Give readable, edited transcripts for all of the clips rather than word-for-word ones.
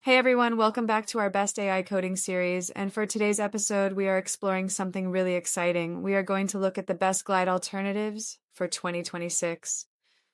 Hey everyone, welcome back to our Best AI Coding series. And for today's episode, we are exploring something really exciting. We are going to look at the best Glide alternatives for 2026.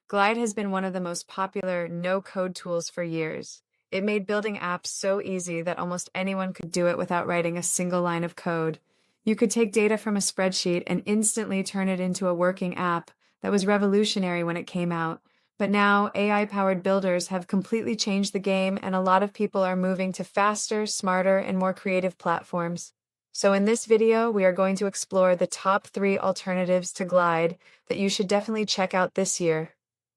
Glide has been one of the most popular no-code tools for years. It made building apps so easy that almost anyone could do it without writing a single line of code. You could take data from a spreadsheet and instantly turn it into a working app. That was revolutionary when it came out. But now, AI-powered builders have completely changed the game, and a lot of people are moving to faster, smarter, and more creative platforms. So in this video, we are going to explore the top 3 alternatives to Glide that you should definitely check out this year.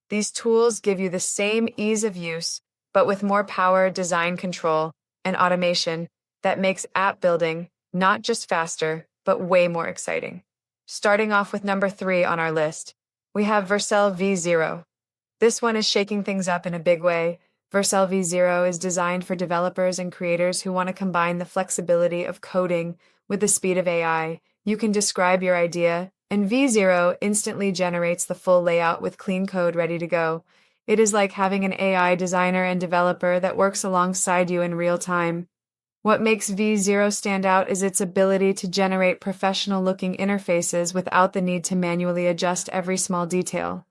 These tools give you the same ease of use, but with more power, design control, and automation that makes app building not just faster, but way more exciting. Starting off with number 3 on our list, we have Vercel V0. This one is shaking things up in a big way. Vercel V0 is designed for developers and creators who want to combine the flexibility of coding with the speed of AI. You can describe your idea, and V0 instantly generates the full layout with clean code ready to go. It is like having an AI designer and developer that works alongside you in real time. What makes V0 stand out is its ability to generate professional-looking interfaces without the need to manually adjust every small detail.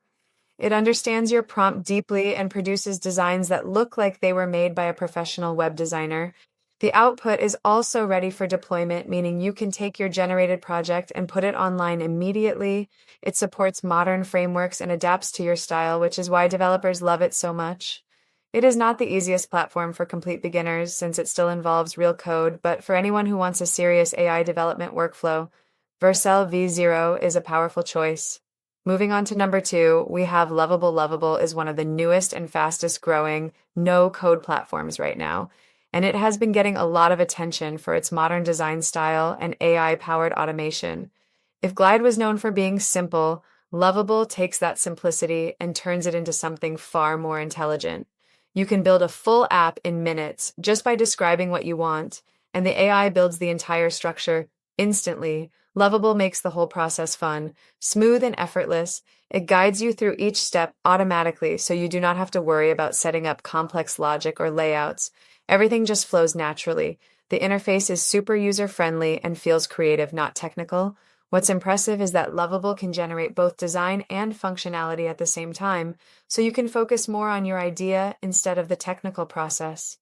It understands your prompt deeply and produces designs that look like they were made by a professional web designer. The output is also ready for deployment, meaning you can take your generated project and put it online immediately. It supports modern frameworks and adapts to your style, which is why developers love it so much. It is not the easiest platform for complete beginners since it still involves real code, but for anyone who wants a serious AI development workflow, Vercel V0 is a powerful choice. Moving on to number 2, we have Lovable. Lovable is one of the newest and fastest growing no-code platforms right now, and it has been getting a lot of attention for its modern design style and AI-powered automation. If Glide was known for being simple, Lovable takes that simplicity and turns it into something far more intelligent. You can build a full app in minutes just by describing what you want, and the AI builds the entire structure instantly. Lovable makes the whole process fun, smooth, and effortless. It guides you through each step automatically, so you do not have to worry about setting up complex logic or layouts. Everything just flows naturally. The interface is super user-friendly and feels creative, not technical. What's impressive is that Lovable can generate both design and functionality at the same time, so you can focus more on your idea instead of the technical process.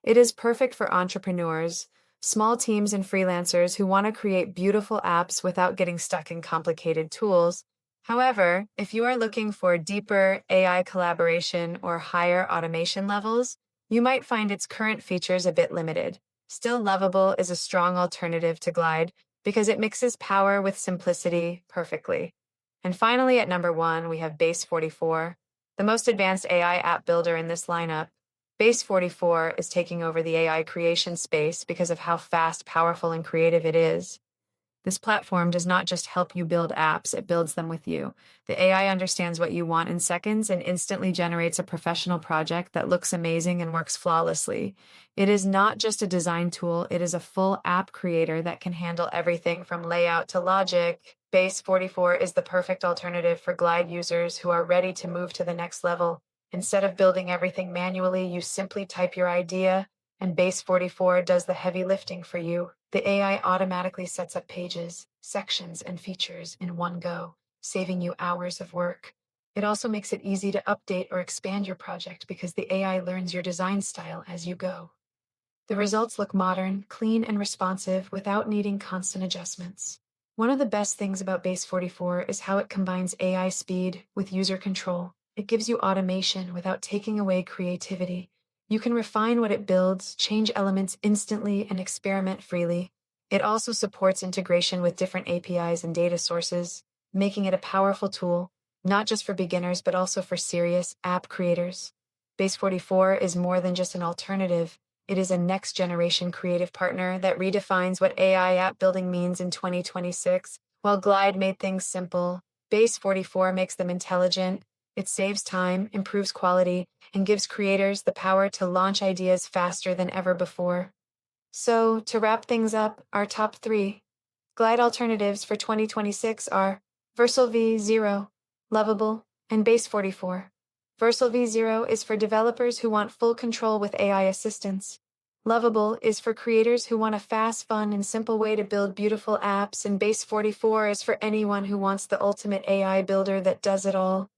It is perfect for entrepreneurs, small teams, and freelancers who want to create beautiful apps without getting stuck in complicated tools. However, if you are looking for deeper AI collaboration or higher automation levels, you might find its current features a bit limited. Still, Lovable is a strong alternative to Glide because it mixes power with simplicity perfectly. And finally, at number 1, we have Base 44, the most advanced AI app builder in this lineup. Base 44 is taking over the AI creation space because of how fast, powerful, and creative it is. This platform does not just help you build apps, it builds them with you. The AI understands what you want in seconds and instantly generates a professional project that looks amazing and works flawlessly. It is not just a design tool, it is a full app creator that can handle everything from layout to logic. Base 44 is the perfect alternative for Glide users who are ready to move to the next level. Instead of building everything manually, you simply type your idea, and Base 44 does the heavy lifting for you. The AI automatically sets up pages, sections, and features in one go, saving you hours of work. It also makes it easy to update or expand your project because the AI learns your design style as you go. The results look modern, clean, and responsive without needing constant adjustments. One of the best things about Base 44 is how it combines AI speed with user control. It gives you automation without taking away creativity. You can refine what it builds, change elements instantly, and experiment freely. It also supports integration with different APIs and data sources, making it a powerful tool, not just for beginners, but also for serious app creators. Base 44 is more than just an alternative. It is a next-generation creative partner that redefines what AI app building means in 2026. While Glide made things simple, Base 44 makes them intelligent. It saves time, improves quality, and gives creators the power to launch ideas faster than ever before. So, to wrap things up, our top 3 Glide alternatives for 2026 are Vercel V0, Lovable, and Base 44. Versal V0 is for developers who want full control with AI assistance. Lovable is for creators who want a fast, fun, and simple way to build beautiful apps, and Base 44 is for anyone who wants the ultimate AI builder that does it all.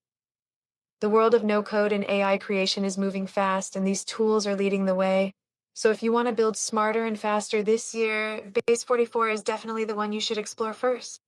The world of no-code and AI creation is moving fast, and these tools are leading the way. So if you want to build smarter and faster this year, Base 44 is definitely the one you should explore first.